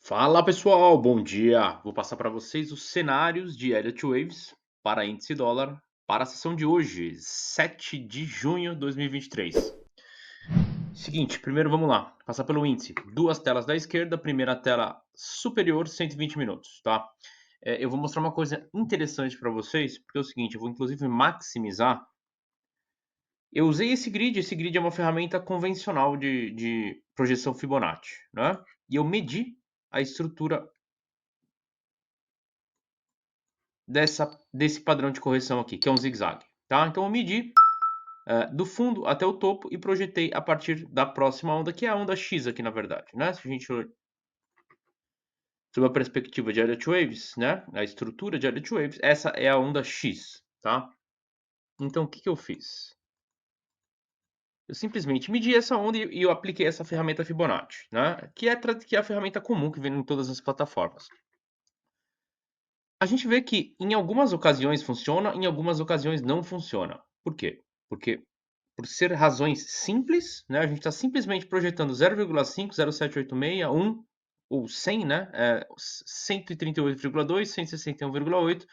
Fala pessoal, bom dia! Vou passar para vocês os cenários de Elliott Waves para índice dólar para a sessão de hoje, 7 de junho de 2023. Seguinte, primeiro vamos lá, passar pelo índice. Duas telas da esquerda, primeira tela superior, 120 minutos, tá? Eu vou mostrar uma coisa interessante para vocês, porque é o seguinte, eu vou inclusive maximizar. Eu usei esse grid é uma ferramenta convencional de projeção Fibonacci, né? E eu medi a estrutura desse padrão de correção aqui, que é um zigue-zague, tá? Então eu medi do fundo até o topo e projetei a partir da próxima onda, que é a onda X aqui na verdade, né? Se a gente sob a perspectiva de Elliott Waves, né? A estrutura de Elliott Waves, essa é a onda X, tá? Então o que eu fiz? Eu simplesmente medi essa onda e eu apliquei essa ferramenta Fibonacci, né? Que é a ferramenta comum que vem em todas as plataformas. A gente vê que em algumas ocasiões funciona, em algumas ocasiões não funciona. Por quê? Porque por ser razões simples, né, a gente está simplesmente projetando 0,5, 0,786, 1 ou 100, né, 138,2, 161,8,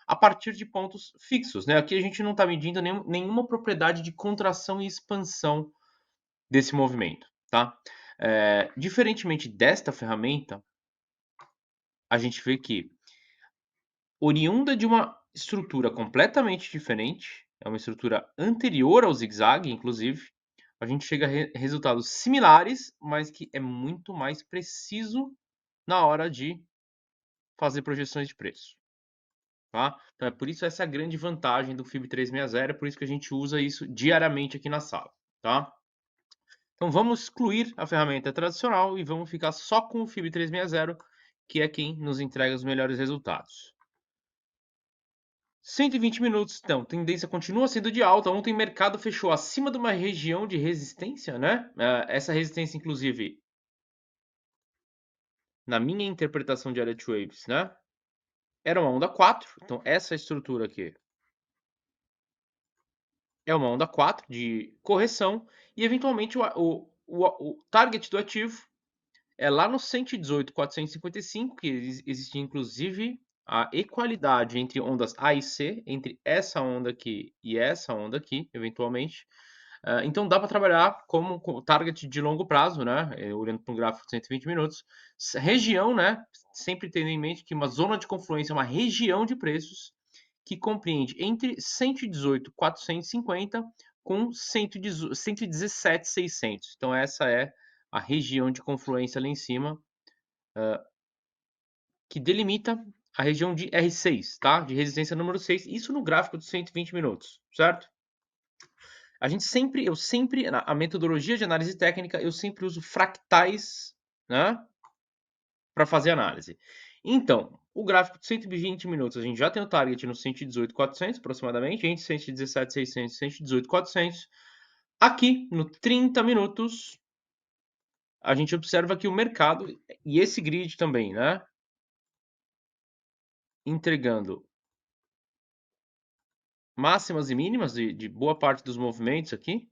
a partir de pontos fixos. Né? Aqui a gente não está medindo nenhuma propriedade de contração e expansão desse movimento. Tá? Diferentemente desta ferramenta, a gente vê que oriunda de uma estrutura completamente diferente, é uma estrutura anterior ao zigue-zague, inclusive, a gente chega a resultados similares, mas que é muito mais preciso na hora de fazer projeções de preço. Tá? Então é por isso essa grande vantagem do FIB 360, é por isso que a gente usa isso diariamente aqui na sala. Tá? Então vamos excluir a ferramenta tradicional e vamos ficar só com o FIB 360, que é quem nos entrega os melhores resultados. 120 minutos, então, tendência continua sendo de alta. Ontem o mercado fechou acima de uma região de resistência, né? Essa resistência, inclusive, na minha interpretação de Elliott Waves, né? Era uma onda 4. Então, essa estrutura aqui é uma onda 4 de correção. E, eventualmente, o target do ativo é lá no 118,455, que existe, inclusive, a equalidade entre ondas A e C, entre essa onda aqui e essa onda aqui, eventualmente. Então dá para trabalhar como target de longo prazo, né? Olhando para um gráfico de 120 minutos. Região, né? Sempre tendo em mente que uma zona de confluência é uma região de preços que compreende entre 118,450 com 117,600. Então essa é a região de confluência lá em cima, que delimita a região de R6, tá? De resistência número 6. Isso no gráfico de 120 minutos, certo? A metodologia de análise técnica, eu sempre uso fractais, né, para fazer análise. Então, o gráfico de 120 minutos, a gente já tem o target no 118,400 aproximadamente, entre 117,600 e 118,400. Aqui, no 30 minutos, a gente observa que o mercado, e esse grid também, né, entregando máximas e mínimas de boa parte dos movimentos aqui,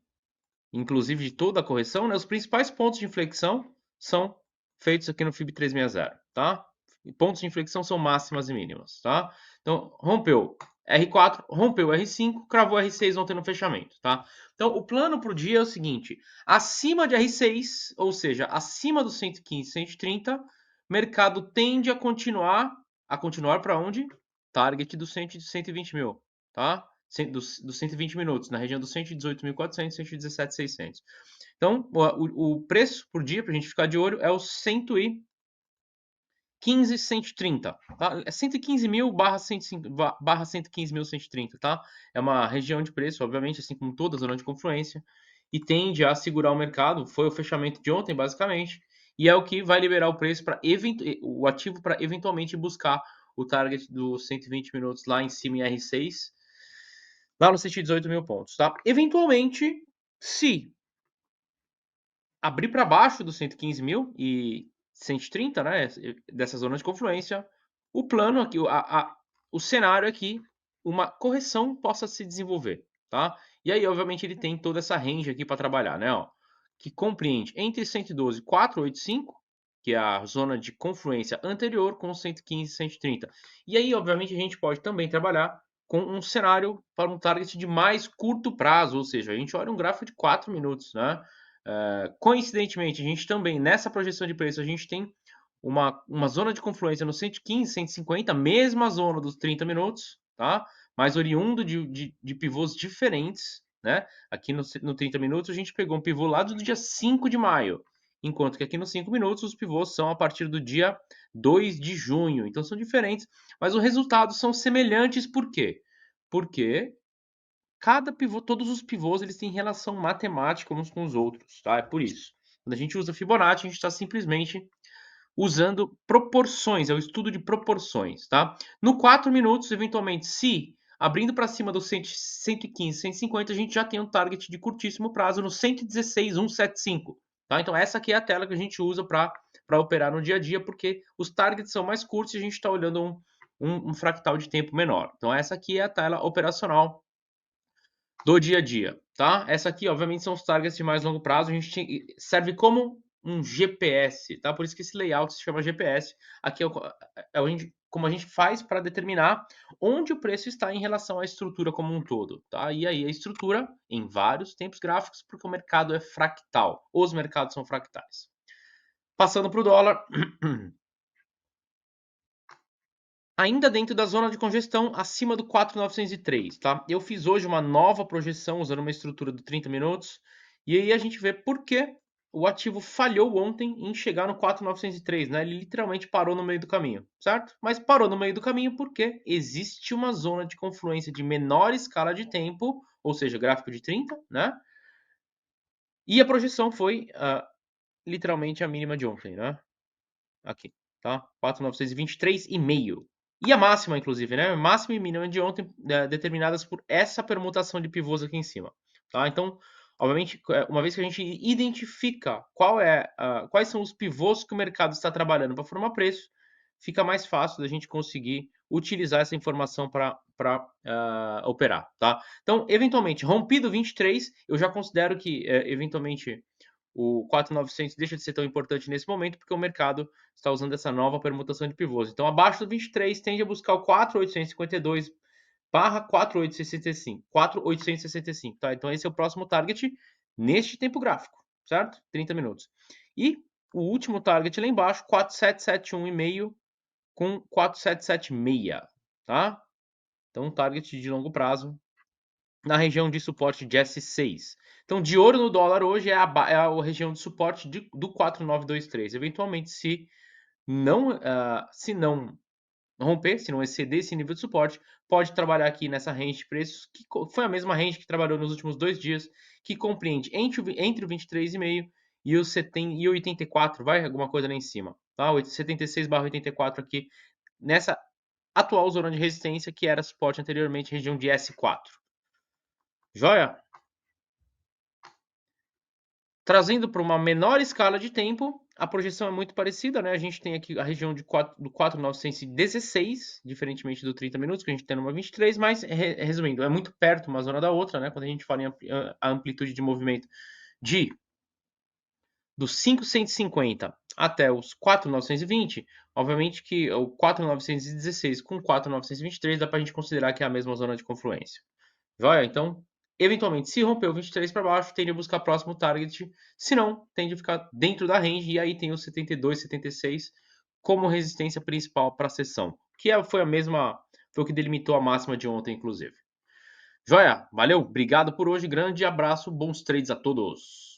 inclusive de toda a correção, né? Os principais pontos de inflexão são feitos aqui no FIB 360, tá? E pontos de inflexão são máximas e mínimas, tá? Então, rompeu R4, rompeu R5, cravou R6 ontem no fechamento, tá? Então, o plano para o dia é o seguinte: acima de R6, ou seja, acima dos 115, 130, mercado tende a continuar para onde? Target dos 120 mil, tá? Dos 120 minutos, na região dos 118.400, 117.600. Então, o preço por dia, para a gente ficar de olho, é o 115, 130. Tá? É 115 mil barra 115 mil 130, tá? É uma região de preço, obviamente, assim como toda zona de confluência, e tende a segurar o mercado. Foi o fechamento de ontem, basicamente, e é o que vai liberar o preço para o ativo para eventualmente buscar o target dos 120 minutos lá em cima em R6, lá nos 118 mil pontos, tá? Eventualmente, se abrir para baixo dos 115 mil e 130, né, dessa zona de confluência, o plano aqui, o cenário aqui, uma correção possa se desenvolver, tá? E aí, obviamente, ele tem toda essa range aqui para trabalhar, né, ó, que compreende entre 112,485, que é a zona de confluência anterior, com 115 e 130. E aí, obviamente, a gente pode também trabalhar com um cenário para um target de mais curto prazo, ou seja, a gente olha um gráfico de 4 minutos, né? Coincidentemente, a gente também, nessa projeção de preço, a gente tem uma zona de confluência no 115, 150, mesma zona dos 30 minutos, tá? Mas oriundo de pivôs diferentes, né? Aqui no 30 minutos, a gente pegou um pivô lá do dia 5 de maio, enquanto que aqui nos 5 minutos, os pivôs são a partir do dia 2 de junho. Então, são diferentes, mas os resultados são semelhantes, por quê? Porque cada pivô, todos os pivôs, eles têm relação matemática uns com os outros, tá? É por isso. Quando a gente usa Fibonacci, a gente está simplesmente usando proporções, é o estudo de proporções, tá? No 4 minutos, eventualmente, se abrindo para cima do 115, 150, a gente já tem um target de curtíssimo prazo no 116, 175, tá? Então essa aqui é a tela que a gente usa para operar no dia a dia, porque os targets são mais curtos e a gente está olhando um fractal de tempo menor. Então essa aqui é a tela operacional do dia a dia, tá? Essa aqui, obviamente, são os targets de mais longo prazo. A gente serve como um GPS, tá? Por isso que esse layout se chama GPS. Aqui como a gente faz para determinar onde o preço está em relação à estrutura como um todo, tá? E aí a estrutura em vários tempos gráficos, porque o mercado é fractal. Os mercados são fractais. Passando para o dólar. Ainda dentro da zona de congestão, acima do 4.903, tá? Eu fiz hoje uma nova projeção usando uma estrutura de 30 minutos. E aí a gente vê por que o ativo falhou ontem em chegar no 4.903, né? Ele literalmente parou no meio do caminho, certo? Mas parou no meio do caminho porque existe uma zona de confluência de menor escala de tempo, ou seja, gráfico de 30, né? E a projeção foi literalmente a mínima de ontem, né? Aqui, tá? 4.923,5. E a máxima, inclusive, né? Máxima e mínima de ontem, determinadas por essa permutação de pivôs aqui em cima, tá? Então, obviamente, uma vez que a gente identifica quais são os pivôs que o mercado está trabalhando para formar preço, fica mais fácil da gente conseguir utilizar essa informação para operar, tá? Então, eventualmente, rompido 23, eu já considero que, eventualmente, o 4.900 deixa de ser tão importante nesse momento, porque o mercado está usando essa nova permutação de pivôs. Então, abaixo do 23, tende a buscar o 4.852 barra 4.865. 4.865, tá? Então, esse é o próximo target neste tempo gráfico, certo? 30 minutos. E o último target lá embaixo, 4.771,5 com 4.776, tá? Então, um target de longo prazo na região de suporte de S6. Então, de olho no dólar hoje é a região de suporte do 4.923. Eventualmente, se não romper, se não exceder esse nível de suporte, pode trabalhar aqui nessa range de preços, que foi a mesma range que trabalhou nos últimos 2 dias, que compreende entre o 23,5 e o 84, vai alguma coisa lá em cima, tá? 76/84 aqui, nessa atual zona de resistência, que era suporte anteriormente, região de S4. Joia? Trazendo para uma menor escala de tempo, a projeção é muito parecida, né? A gente tem aqui a região do 4.916, diferentemente do 30 minutos, que a gente tem numa 23, mas, resumindo, é muito perto uma zona da outra, né? Quando a gente fala em a amplitude de movimento dos 5.150 até os 4.920, obviamente que o 4.916 com 4.923 dá para a gente considerar que é a mesma zona de confluência. Joia? Então, eventualmente, se rompeu 23 para baixo, tende a buscar próximo target. Se não, tende a ficar dentro da range. E aí tem o 72, 76 como resistência principal para a sessão. Foi a mesma, foi o que delimitou a máxima de ontem, inclusive. Joia? Valeu, obrigado por hoje. Grande abraço, bons trades a todos.